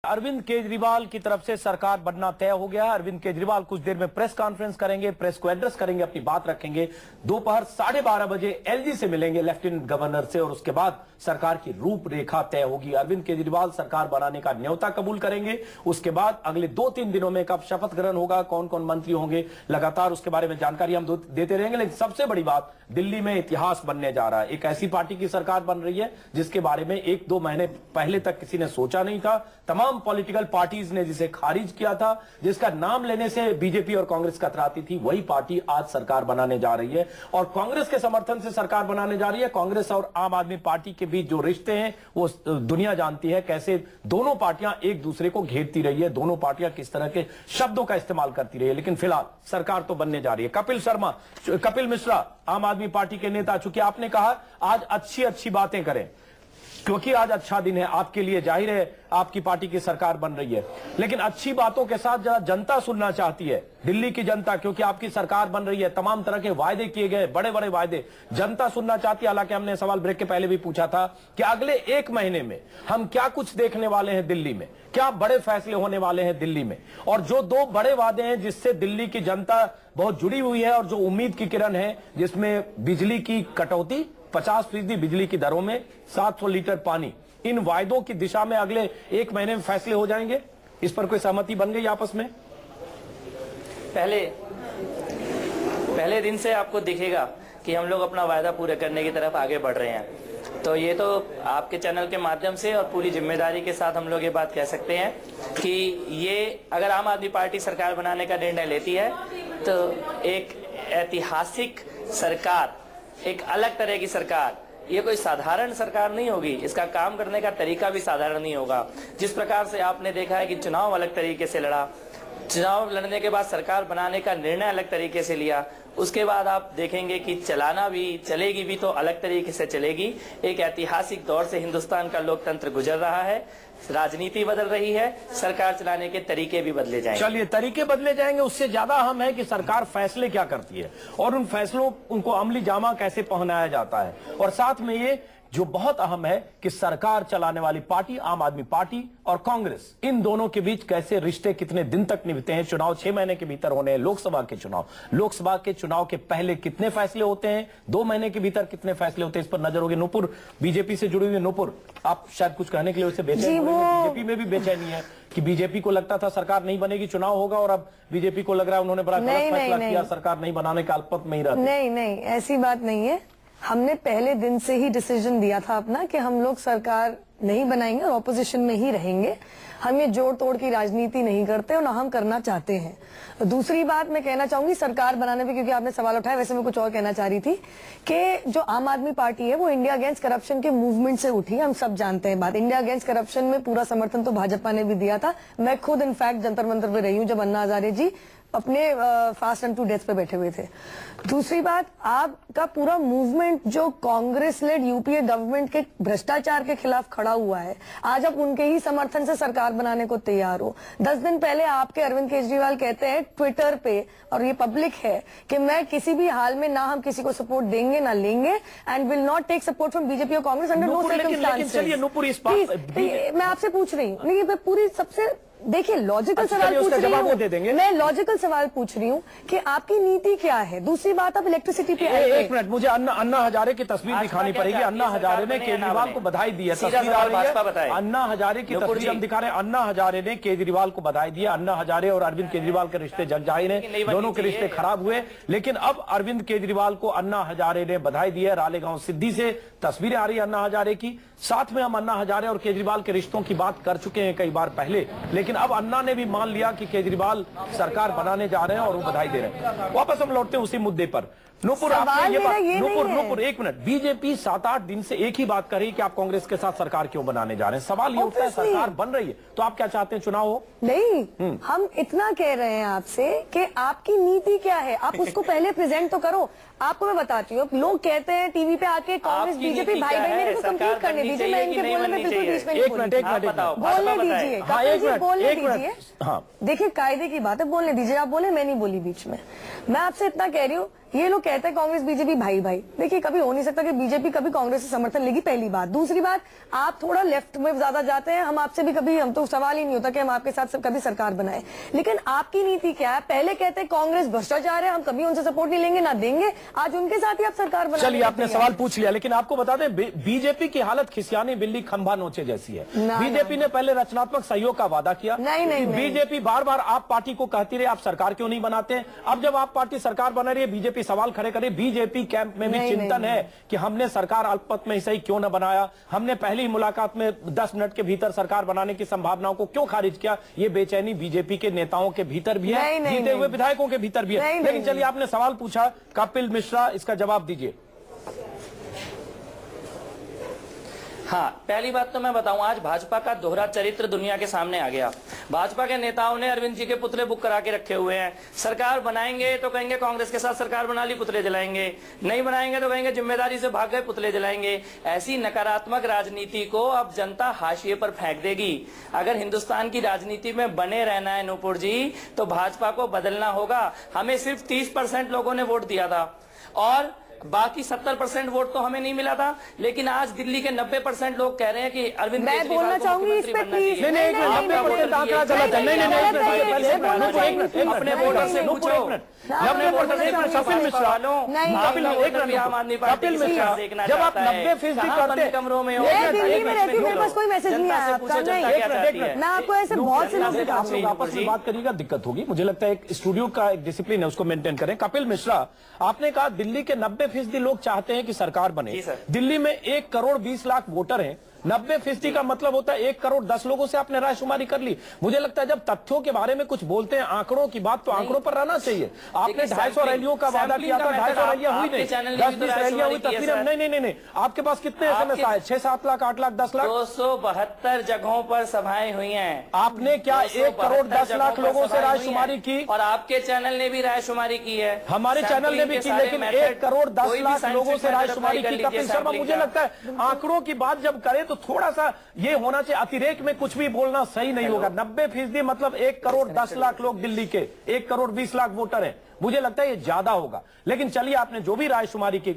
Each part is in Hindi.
अरविंद केजरीवाल की तरफ से सरकार बनना तय हो गया है। अरविंद केजरीवाल कुछ देर में प्रेस कॉन्फ्रेंस करेंगे, प्रेस को एड्रेस करेंगे, अपनी बात रखेंगे। दोपहर 12:30 बजे एलजी से मिलेंगे लेफ्टिनेंट गवर्नर से और उसके बाद सरकार की रूपरेखा तय होगी। अरविंद केजरीवाल सरकार बनाने का न्योता कबूल करेंगे। उसके बाद अगले 2-3 दिनों में कब शपथ ग्रहण होगा, कौन कौन मंत्री होंगे, लगातार उसके बारे में जानकारी हम देते रहेंगे। लेकिन सबसे बड़ी बात, दिल्ली में इतिहास बनने जा रहा है। एक ऐसी पार्टी की सरकार बन रही है जिसके बारे में 1-2 महीने पहले तक किसी ने सोचा नहीं था। तमाम पॉलिटिकल पार्टीज ने जिसे खारिज किया था, जिसका नाम लेने से बीजेपी और कांग्रेस कतराती थी, वही पार्टी आज सरकार बनाने जा रही है और कांग्रेस के समर्थन से सरकार बनाने जा रही है। कांग्रेस और आम आदमी पार्टी के बीच जो रिश्ते हैं वो दुनिया जानती है, कैसे दोनों पार्टियां एक दूसरे को घेरती रही है, दोनों पार्टियां किस तरह के शब्दों का इस्तेमाल करती रही है। लेकिन फिलहाल सरकार तो बनने जा रही है। कपिल मिश्रा आम आदमी पार्टी के नेता, चूंकि आपने कहा आज अच्छी बातें करें क्योंकि आज अच्छा दिन है आपके लिए, जाहिर है आपकी पार्टी की सरकार बन रही है, लेकिन अच्छी बातों के साथ जरा जनता सुनना चाहती है, दिल्ली की जनता, क्योंकि आपकी सरकार बन रही है, तमाम तरह के वायदे किए गए, बड़े बड़े वायदे जनता सुनना चाहती है। हालांकि हमने सवाल ब्रेक के पहले भी पूछा था कि अगले 1 महीने में हम क्या कुछ देखने वाले हैं दिल्ली में, क्या बड़े फैसले होने वाले हैं दिल्ली में, और जो 2 बड़े वादे हैं जिससे दिल्ली की जनता बहुत जुड़ी हुई है और जो उम्मीद की किरण है, जिसमें बिजली की कटौती, 50% बिजली की दरों में, 700 लीटर पानी, इन वायदों की दिशा में अगले 1 महीने में फैसले हो जाएंगे। इस पर कोई सहमति बन गई आपस में? पहले दिन से आपको दिखेगा कि हम लोग अपना वायदा पूरे करने की तरफ आगे बढ़ रहे हैं। तो ये तो आपके चैनल के माध्यम से और पूरी जिम्मेदारी के साथ हम लोग ये बात कह सकते हैं कि ये अगर आम आदमी पार्टी सरकार बनाने का निर्णय लेती है तो एक ऐतिहासिक सरकार, एक अलग तरह की सरकार, ये कोई साधारण सरकार नहीं होगी। इसका काम करने का तरीका भी साधारण नहीं होगा। जिस प्रकार से आपने देखा है कि चुनाव अलग तरीके से लड़ा, चुनाव लड़ने के बाद सरकार बनाने का निर्णय अलग तरीके से लिया, उसके बाद आप देखेंगे कि चलेगी भी तो अलग तरीके से चलेगी। एक ऐतिहासिक दौर से हिंदुस्तान का लोकतंत्र गुजर रहा है, राजनीति बदल रही है, सरकार चलाने के तरीके भी बदले जाएंगे। चलिए, तरीके बदले जाएंगे, उससे ज्यादा अहम है कि सरकार फैसले क्या करती है और उन फैसलों उनको अमली जामा कैसे पहनाया जाता है। और साथ में ये जो बहुत अहम है कि सरकार चलाने वाली पार्टी आम आदमी पार्टी और कांग्रेस, इन दोनों के बीच कैसे रिश्ते कितने दिन तक निभते हैं। चुनाव 6 महीने के भीतर होने हैं, लोकसभा के चुनाव के पहले कितने फैसले होते हैं, 2 महीने के भीतर कितने फैसले होते हैं, इस पर नजर होगी। नूपुर बीजेपी से जुड़ी हुई, नूपुर आप शायद कुछ कहने के लिए उसे बेचैनी, बीजेपी में भी बेचैनी है कि बीजेपी को लगता था सरकार नहीं बनेगी, चुनाव होगा, और अब बीजेपी को लग रहा है उन्होंने बड़ा गलत फैसला किया, सरकार नहीं बनाने का अल्पमत में ही रहते। नहीं, ऐसी बात नहीं है। हमने पहले दिन से ही डिसीजन दिया था अपना कि हम लोग सरकार नहीं बनाएंगे और ऑपोजिशन में ही रहेंगे। हम ये जोड़ तोड़ की राजनीति नहीं करते और ना हम करना चाहते हैं। दूसरी बात मैं कहना चाहूंगी सरकार बनाने पे, क्योंकि आपने सवाल उठाया, वैसे मैं कुछ और कहना चाह रही थी कि जो आम आदमी पार्टी है वो इंडिया अगेंस्ट करप्शन के मूवमेंट से उठी। हम सब जानते हैं बात, इंडिया अगेंस्ट करप्शन में पूरा समर्थन तो भाजपा ने भी दिया था। मैं खुद इनफैक्ट जंतर मंतर पे रही हूँ जब अन्ना हजारे जी अपने फास्ट एंड टू डेथ पे बैठे हुए थे। दूसरी बात, आपका पूरा मूवमेंट जो कांग्रेस लेड यूपीए गवर्नमेंट के भ्रष्टाचार के खिलाफ खड़ा हुआ है, आज आप उनके ही समर्थन से सरकार बनाने को तैयार हो। 10 दिन पहले आपके अरविंद केजरीवाल कहते हैं ट्विटर पे, और ये पब्लिक है, कि मैं किसी भी हाल में ना हम किसी को सपोर्ट देंगे ना लेंगे, and will not take support from BJP और कांग्रेस अंडर नो सर्कमस्टांसेस। मैं आपसे पूछ रही हूँ, नहीं, मैं पूरी सबसे देखिए लॉजिकल सवाल पूछ रही हूँ, मैं लॉजिकल सवाल पूछ रही हूँ कि आपकी नीति क्या है। दूसरी बात, आप इलेक्ट्रिसिटी पे एक मिनट, मुझे अन्ना हजारे की तस्वीर दिखानी पड़ेगी। अन्ना हजारे ने केजरीवाल को बधाई दी है, तस्वीर आ रही है, अन्ना हजारे की तस्वीर हम दिखा रहे हैं। अन्ना हजारे ने केजरीवाल को बधाई दी है। अन्ना हजारे और अरविंद केजरीवाल के रिश्ते जग जाहिर है, दोनों के रिश्ते खराब हुए, लेकिन अब अरविंद केजरीवाल को अन्ना हजारे ने बधाई दी है। रालेगांव सिद्धि से तस्वीरें आ रही है अन्ना हजारे की। साथ में हम अन्ना हजारे और केजरीवाल के रिश्तों की बात कर चुके हैं कई बार पहले, लेकिन अब अन्ना ने भी मान लिया कि केजरीवाल सरकार बनाने जा रहे हैं और वो बधाई दे रहे हैं। वापस हम लौटते हैं उसी मुद्दे पर। नूपुर, आपने ये बात, नूपुर 1 मिनट, बीजेपी 7-8 दिन से एक ही बात कर रही कि आप कांग्रेस के साथ सरकार क्यों बनाने जा रहे हैं। सवाल ये उठता है, सरकार बन रही है तो आप क्या चाहते हैं, चुनाव हो? नहीं, हम इतना कह रहे हैं आपसे कि आपकी नीति क्या है, आप उसको पहले प्रेजेंट तो करो। आपको मैं बताती हूँ, लोग कहते हैं टीवी पे आके कांग्रेस बीजेपी भाई भाई, मेरे को कंप्लीट करने दीजिए, मैं इनके बोलने में बिल्कुल बीच में नहीं बोलने दीजिए। देखिए कायदे की बात है, बोलने दीजिए, आप बोले, मैं नहीं बोली बीच में। मैं आपसे इतना कह रही हूँ ये लोग कहते हैं कांग्रेस बीजेपी भाई भाई। देखिए, कभी हो नहीं सकता कि बीजेपी कभी कांग्रेस से समर्थन लेगी, पहली बात। दूसरी बात, आप थोड़ा लेफ्ट में ज्यादा जाते हैं, हम आपसे भी कभी, हम तो सवाल ही नहीं होता कि हम आपके साथ कभी सरकार बनाए। लेकिन आपकी नीति क्या है? पहले कहते हैं कांग्रेस भ्रष्टाचार है, हम कभी उनसे सपोर्ट नहीं लेंगे, ना देंगे। आज उनके साथ ही आप सरकार बना। चलिए, आपने सवाल पूछ लिया, लेकिन आपको बता दें बीजेपी की हालत खिसियानी बिल्ली खंभा नोचे जैसी है। बीजेपी ने पहले रचनात्मक सहयोग का वादा किया। नहीं, बीजेपी बार बार आप पार्टी को कहती रही आप सरकार क्यों नहीं बनाते। अब जब आप पार्टी सरकार बना रही है, बीजेपी सवाल खड़े करे। बीजेपी कैंप में भी चिंतन है कि हमने सरकार अल्पमत में ही सही क्यों न बनाया, हमने पहली मुलाकात में 10 मिनट के भीतर सरकार बनाने की संभावनाओं को क्यों खारिज किया। ये बेचैनी बीजेपी के नेताओं के भीतर भी है, जीते हुए विधायकों के भीतर भी है। लेकिन चलिए, आपने सवाल पूछा, कपिल मिश्रा, इसका जवाब दीजिए। हाँ, पहली बात तो मैं बताऊं, आज भाजपा का दोहरा चरित्र दुनिया के सामने आ गया। भाजपा के नेताओं ने अरविंद जी के पुतले बुक करा के रखे हुए हैं। सरकार बनाएंगे तो कहेंगे कांग्रेस के साथ सरकार बना ली, पुतले जलाएंगे। नहीं बनाएंगे तो कहेंगे जिम्मेदारी से भाग गए, पुतले जलाएंगे। ऐसी नकारात्मक राजनीति को अब जनता हाशिए पर फेंक देगी। अगर हिंदुस्तान की राजनीति में बने रहना है नूपुर जी, तो भाजपा को बदलना होगा। हमें सिर्फ 30% लोगों ने वोट दिया था और बाकी 70% वोट तो हमें नहीं मिला था। लेकिन आज दिल्ली के 90% लोग कह रहे हैं कि अरविंद मैं बोलना चाहूंगी इस पे प्लीज। नहीं, अपने वोटर से पूछो, अपने वोटर से कपिल मिश्रा, कपिल मिश्रा, जब आप 90% करते कमरों में मेरे पास कोई मैसेज नहीं आया आपका। मैं आपको ऐसे बहुत से लोग, आप लोग आपस में बात करिएगा, दिक्कत होगी। मुझे लगता है एक स्टूडियो का एक डिसिप्लिन है, उसको मेंटेन करें। कपिल मिश्रा, आपने कहा दिल्ली के 90% लोग चाहते हैं कि सरकार बने। दिल्ली में 1 करोड़ 20 लाख वोटर हैं। 90% का मतलब होता है 1 करोड़ 10 लोगों से आपने रायशुमारी कर ली। मुझे लगता है जब तथ्यों के बारे में कुछ बोलते हैं, आंकड़ों की बात, तो आंकड़ों पर रहना चाहिए। आपने 250 रैलियों का वादा किया था, 250 रैलियां हुई नहीं, 10-20 रैलियां हुई, तस्वीरें नहीं। आपके पास कितने एसएमएस आए? 6-7 लाख, 8 लाख, 10 लाख, 272 जगहों पर सभाएं हुई हैं। आपने क्या 1 करोड़ 10 लाख लोगों से रायशुमारी की? और आपके चैनल ने भी रायशुमारी की है, हमारे चैनल ने भी की, लेकिन 1 करोड़ 10 लाख लोगों से रायशुमारी की। कपिल शर्मा, मुझे लगता है आंकड़ों की बात जब करें तो थोड़ा सा ये होना चाहिए, अतिरेक में कुछ भी बोलना सही नहीं होगा। 90% मतलब 1 करोड़ 10 लाख लोग दिल्ली के, 1 करोड़ 20 लाख वोटर हैं। मुझे लगता है ये ज्यादा होगा। लेकिन चलिए, आपने जो भी रायशुमारी की,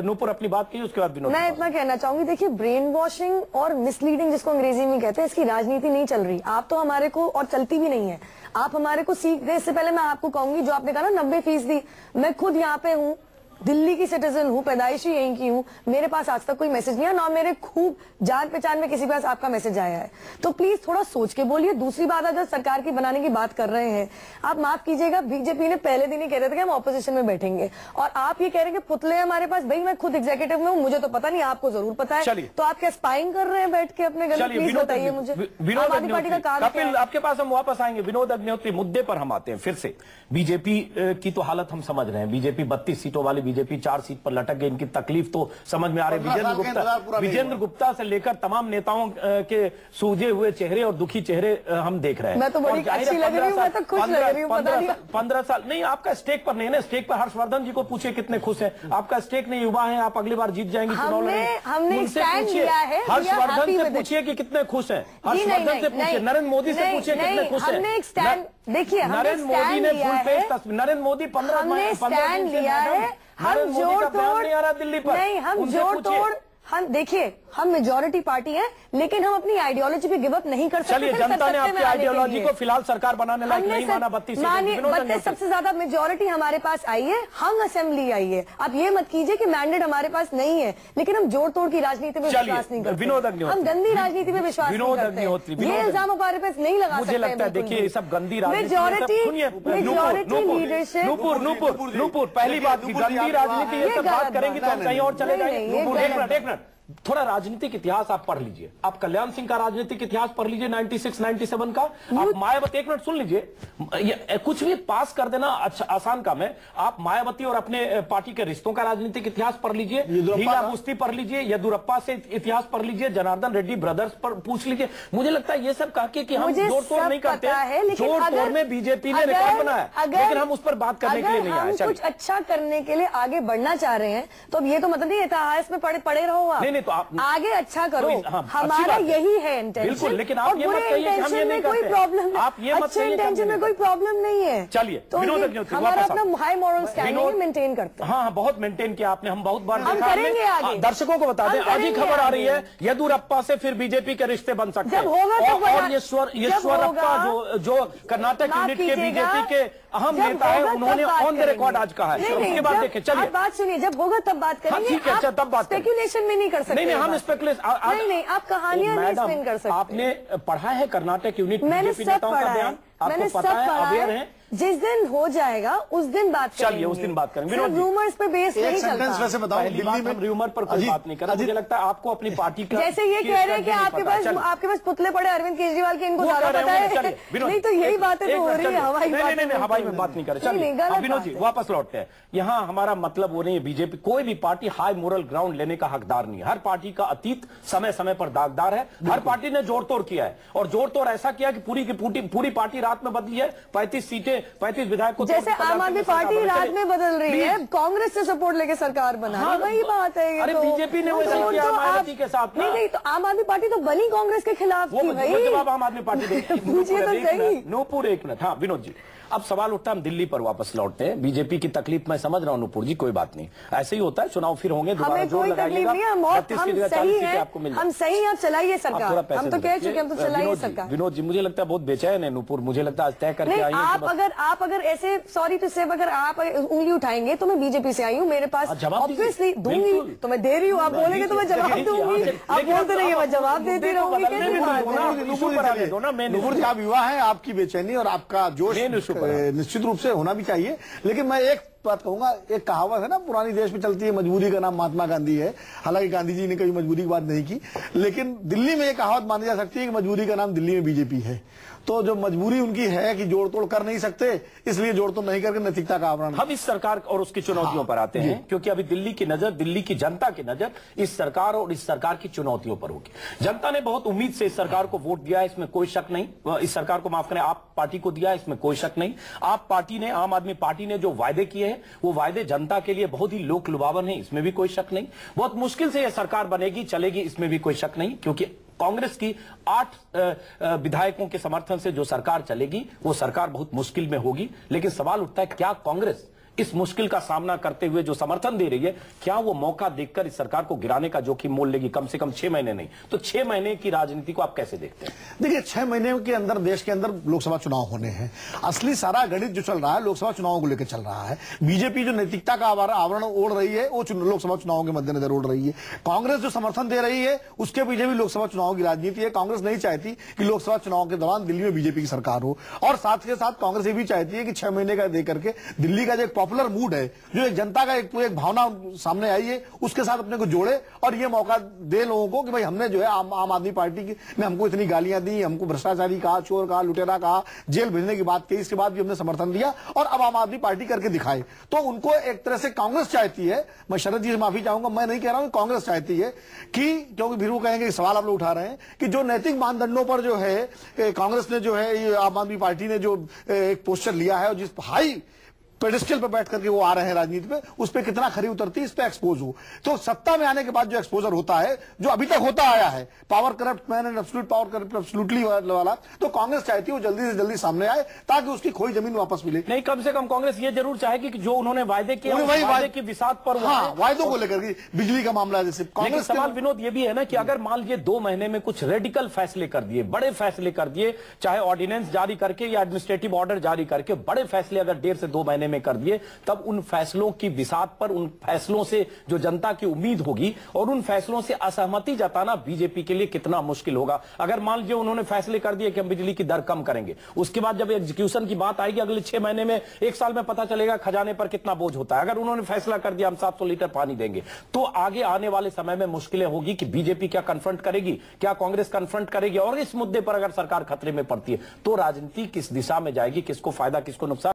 नूपुर अपनी बात की, उसके बाद विनोद। मैं इतना कहना चाहूंगी, देखिए, ब्रेन वॉशिंग और मिसलीडिंग जिसको अंग्रेजी में कहते हैं, इसकी राजनीति नहीं चल रही। आप तो हमारे को, और चलती भी नहीं है, आप हमारे को सीख दे। इससे पहले मैं आपको कहूंगी, जो आपने कहा ना 90%, मैं खुद यहाँ पे हूँ, दिल्ली की सिटीजन हूँ, पैदाइशी यहीं की हूँ। मेरे पास आज तक कोई मैसेज नहीं है, ना मेरे खूब जान पहचान में किसी के पास आपका मैसेज आया है। तो प्लीज थोड़ा सोच के बोलिए। दूसरी बात, अगर सरकार की बनाने की बात कर रहे हैं, आप माफ कीजिएगा, बीजेपी ने पहले दिन ही कह रहे थे कि हम ऑपोजिशन में बैठेंगे, और आप ये कह रहे हैं कि पुतले हमारे पास। भाई, मैं खुद एग्जीक्यूटिव में हूँ, मुझे तो पता नहीं, आपको जरूर पता है। तो आप क्या स्पाइंग कर रहे हैं बैठ के अपने घर? प्लीज बताइए मुझे। विनोद अग्निहोत्री, कपिल, आपके पास हम वापस आएंगे। विनोद अग्निहोत्री, मुद्दे पर हम आते हैं फिर से। बीजेपी की तो हालत हम समझ रहे हैं। बीजेपी 32 सीटों वाली बीजेपी 4 सीट पर लटक गई, इनकी तकलीफ तो समझ में आ रही है। विजेंद्र गुप्ता से लेकर तमाम नेताओं के सूजे हुए चेहरे और दुखी चेहरे हम देख रहे हैं। मैं तो बड़ी अच्छी लग रही हूं, मैं तो खुश लग रही हूं। 15 साल नहीं, आपका स्टेक पर नहीं है ना। स्टेक पर हर्षवर्धन जी को पूछे कितने खुश हैं। आपका स्टेक नहीं, युवा है, आप अगली बार जीत जाएंगे चुनाव लड़ेंगे। हमने स्टैंड लिया है। हर्षवर्धन से पूछिए कि कितने खुश हैं। हर्षवर्धन से पूछिए, नरेंद्र मोदी से पूछिए कितने खुश हैं। हमने एक स्टैंड, देखिए, नरेंद्र मोदी ने फुल पेज तस्वीर, नरेंद्र मोदी 15 स्टैंड लिया है। हम जोड़ तोड़ नहीं आ रहा दिल्ली पर, नहीं, हम जोड़ तोड़, हम देखिए, हम मेजॉरिटी पार्टी है, लेकिन हम अपनी आइडियोलॉजी पे गिव अप नहीं कर सकते। चलिए, जनता ने आपकी आइडियोलॉजी को फिलहाल सरकार बनाने लायक नहीं माना। 32 सबसे ज्यादा मेजॉरिटी हमारे पास आई है, हम असेंबली आई है। आप ये मत कीजिए कि मैंडेट हमारे पास नहीं है, लेकिन हम जोड़ तोड़ की राजनीति में विश्वास नहीं करते। विनोद अग्निहोत्री, हम गंदी राजनीति में विश्वास नहीं करते। ये इल्जाम हमारे पास नहीं लगा सकते। मुझे लगता है, देखिए, ये सब गंदी राजनीति। लीडरशिप, नूपुर, पहली बात, गंदी राजनीति, ये सब बात करेंगे तो हम कहीं और चले जाएंगे। एक मिनट, थोड़ा राजनीतिक इतिहास आप पढ़ लीजिए। आप कल्याण सिंह का राजनीतिक इतिहास पढ़ लीजिए 96-97 का। आप मायावती, एक मिनट सुन लीजिए, कुछ भी पास कर देना अच्छा आसान काम है। आप मायावती और अपने पार्टी के रिश्तों का राजनीतिक इतिहास पढ़ लीजिए, हीरा मुफ्ती पढ़ लीजिए, येदुरप्पा से इतिहास पढ़ लीजिए, जनार्दन रेड्डी ब्रदर्स पर पूछ लीजिए। मुझे लगता है ये सब कह के हम जोड़ तोड़ नहीं करते, जोड़ तोड़ में बीजेपी ने रिकॉर्ड बनाया, लेकिन हम उस पर बात करने के लिए नहीं आए। कुछ अच्छा करने के लिए आगे बढ़ना चाह रहे हैं, तो अब ये तो मतलब नहीं इतिहास में पढ़े रहो आप। नहीं, तो आप आगे अच्छा करो, हाँ, हमारा यही है इंटेंशन। बिल्कुल, लेकिन आप ये मत कहिए कि हम ये नहीं कोई करते। प्रॉब्लम, आप ये मत अच्छे कहिए कि हम इंटेंशन ये में नहीं कोई प्रॉब्लम नहीं है। चलिए, तो हमारा अपना हाई मॉरल स्टैंडिंग मेंटेन करते हैं। हाँ, बहुत मेंटेन किया आपने, हम बहुत बार हम देखा। करेंगे आगे। दर्शकों को बता दें, आज ही खबर आ रही है येदियुरप्पा से फिर बीजेपी के रिश्ते बन सकते हैं। और येदियुरप्पा जो कर्नाटक यूनिट के बीजेपी के अहम नेता है, उन्होंने ऑन द रिकॉर्ड आज कहा है। उसके बाद देखें, चलिए बात सुनिए, जब होगा तब बात करेंगे। ठीक है, तब बात स्पेकुलेशन में नहीं कर सकते। नहीं, हम स्पेकुलेशन नहीं, आप कहानियां नहीं स्पिन कर सकते। आपने पढ़ा है कर्नाटक यूनिट मैंने बीजेपी सब नेताओं का पढ़ा है, बयान? मैंने आपको सब पता है, पढ़ा अवेयर है। हैं? जिस दिन हो जाएगा उस दिन बात करेंगे। चलिए, उस दिन बात करेंगे। रूमर्स पे बेस नहीं चलता। वैसे बताओ, दिल्ली में रूमर पर कोई बात नहीं कर रहा। मुझे लगता है आपको अपनी पार्टी का, जैसे ये कह रहे हैं कि आपके पास पुतले पड़े अरविंद केजरीवाल के, इनको ज्यादा पता है। नहीं तो यही बातें तो हो रही है, हवाई नहीं, हवाई में बात नहीं कर रहे। चलिए विनोद जी वापस लौटते हैं। यहाँ हमारा मतलब वो नहीं है, बीजेपी कोई भी पार्टी हाई मोरल ग्राउंड लेने का हकदार नहीं है। हर पार्टी का अतीत समय समय पर दागदार है। हर पार्टी ने जोड़ तोड़ किया है, और जोड़ तोड़ ऐसा किया कि पूरी पार्टी रात में बदली है। 35 सीटें, 35 विधायक को, जैसे आम आदमी पार्टी रात में बदल रही है, कांग्रेस से सपोर्ट लेके सरकार बना रही है। वही बात है। अरे बीजेपी ने वैसा किया मायावती के साथ। नहीं, तो आम आदमी पार्टी तो बनी कांग्रेस के खिलाफ थी भाई। जवाब आम आदमी पार्टी देगी। पूछिए तो सही। नूपुर, एक मिनट। हाँ विनोद जी, अब सवाल उठता है, हम दिल्ली पर वापस लौटते हैं। बीजेपी की तकलीफ मैं समझ रहा हूं नूपुर जी, कोई बात नहीं, ऐसे ही होता है। चुनाव फिर होंगे, दोबारा जोर लगाइएगा। हम सही हैं, चलाइए सरकार। हम तो कह चुके, हम तो चलाइए सरकार। विनोद जी, मुझे लगता है बहुत बेचैन है नूपुर, मुझे लगता है आज तय करके आई है। आप अगर ऐसे सॉरी टू से अगर आप उंगली उठाएंगे तो मैं बीजेपी से आई हूँ, मेरे पास ऑब्वियसली दूंगी, तो मैं दे रही हूँ। आप बोलेंगे तो मैं जवाब दूंगी। आप बोलते नहीं, मैं जवाब देती रहूंगी। नूपुर जी, आप युवा हैं, आपकी बेचैनी और आपका जोश निश्चित रूप से होना भी चाहिए। लेकिन मैं एक बात कहूंगा, एक कहावत है ना पुरानी देश में चलती है, मजबूरी का नाम महात्मा गांधी है। हालांकि गांधी जी ने कभी मजबूरी की बात नहीं की, लेकिन दिल्ली में एक कहावत मानी जा सकती है कि मजबूरी का नाम दिल्ली में बीजेपी है। तो जो मजबूरी उनकी है कि जोड़ तोड़ कर नहीं सकते, इसलिए जोड़ तोड़ नहीं करके नैतिकता का आवरण। हम इस सरकार और उसकी चुनौतियों पर आते हैं, क्योंकि अभी दिल्ली की नजर, दिल्ली की जनता की नजर इस सरकार और इस सरकार की चुनौतियों पर होगी। जनता ने बहुत उम्मीद से इस सरकार को वोट दिया है, इसमें कोई शक नहीं। इस सरकार को, माफ करें, आप पार्टी को दिया है, इसमें कोई शक नहीं। आप पार्टी ने, आम आदमी पार्टी ने जो वायदे किए हैं, वो वायदे जनता के लिए बहुत ही लोक लुभावन है, इसमें भी कोई शक नहीं। बहुत मुश्किल से यह सरकार बनेगी, चलेगी, इसमें भी कोई शक नहीं, क्योंकि कांग्रेस की 8 विधायकों के समर्थन से जो सरकार चलेगी, वो सरकार बहुत मुश्किल में होगी। लेकिन सवाल उठता है, क्या कांग्रेस इस मुश्किल का सामना करते हुए जो समर्थन दे रही है, क्या वो मौका देखकर इस सरकार को गिराने का जोखिम मोल लेगी? कम से कम 6 महीने नहीं तो 6 महीने की राजनीति को आप कैसे देखते हैं? देखिए, 6 महीने के अंदर देश के अंदर लोकसभा चुनाव होने हैं। असली सारा गणित जो चल रहा है लोकसभा चुनावों को लेकर चल रहा है। बीजेपी जो नैतिकता का आवरण ओढ़ रही है, वो लोकसभा चुनावों के मद्देनजर ओढ़ रही है। कांग्रेस जो समर्थन दे रही है, उसके पीछे भी लोकसभा चुनाव की राजनीति है। कांग्रेस नहीं चाहती कि लोकसभा चुनाव के दौरान दिल्ली में बीजेपी की सरकार हो, और साथ के साथ कांग्रेस ये भी चाहती है कि 6 महीने का देकर के दिल्ली का जो एक पॉपुलर मूड है, जो एक जनता का एक भावना सामने आई है, उसके साथ अपने को जोड़े और ये मौका दे लोगों को कि भाई हमने जो है आम आदमी पार्टी ने हमको इतनी गालियां दी, हमको भ्रष्टाचारी कहा, चोर कहा, लुटेरा कहा, जेल भेजने की बात की, इसके बाद भी हमने समर्थन दिया और अब आम आदमी पार्टी करके दिखाए। तो उनको एक तरह से कांग्रेस चाहती है, मैं शरद जी से माफी चाहूंगा, मैं नहीं कह रहा हूं, कांग्रेस चाहती है कि, क्योंकि फिर वो कहेंगे सवाल आप लोग उठा रहे हैं कि जो नैतिक मानदंडों पर जो है कांग्रेस ने जो है, आम आदमी पार्टी ने जो एक पोस्टर लिया है और जिस हाई पेडिस्टल पर बैठ करके वो आ रहे हैं राजनीति पे, उस पे कितना खरी उतरती है, इस पे एक्सपोज हो। तो सत्ता में आने के बाद जो एक्सपोजर होता है, जो अभी तक होता आया है, power corrupt man and absolute power corrupt absolutely वाला, तो कांग्रेस चाहती है वो जल्दी से जल्दी सामने आए ताकि उसकी खोई जमीन वापस मिले। नहीं, कम से कम कांग्रेस ये जरूर चाहेगी कि जो उन्होंने वायदे किए, वायदे की विसात पर, वायदों को लेकर बिजली का मामला जैसे कांग्रेस। सवाल विनोद ये भी है ना कि अगर मान लीजिए 2 महीने में कुछ रेडिकल फैसले कर दिए, बड़े फैसले कर दिए, चाहे ऑर्डिनेंस जारी करके या एडमिनिस्ट्रेटिव ऑर्डर जारी करके, बड़े फैसले अगर 1.5 से 2 महीने में कर दिए, तब उन फैसलों की विसात पर, उन फैसलों से जो जनता की उम्मीद होगी और उन फैसलों से असहमति जताना बीजेपी के लिए कितना मुश्किल होगा। अगर मान लीजिए उन्होंने फैसले कर दिए कि हम बिजली की दर कम करेंगे, उसके बाद जब एग्जीक्यूशन की बात आएगी अगले 6 महीने में, 1 साल में पता चलेगा खजाने पर कितना बोझ होता है। अगर उन्होंने फैसला कर दिया हम 700 लीटर पानी देंगे, तो आगे आने वाले समय में मुश्किलें होगी कि बीजेपी क्या कन्फ्रंट करेगी, क्या कांग्रेस कन्फ्रंट करेगी, और इस मुद्दे पर अगर सरकार खतरे में पड़ती है तो राजनीति किस दिशा में जाएगी, किसको फायदा किसको नुकसान।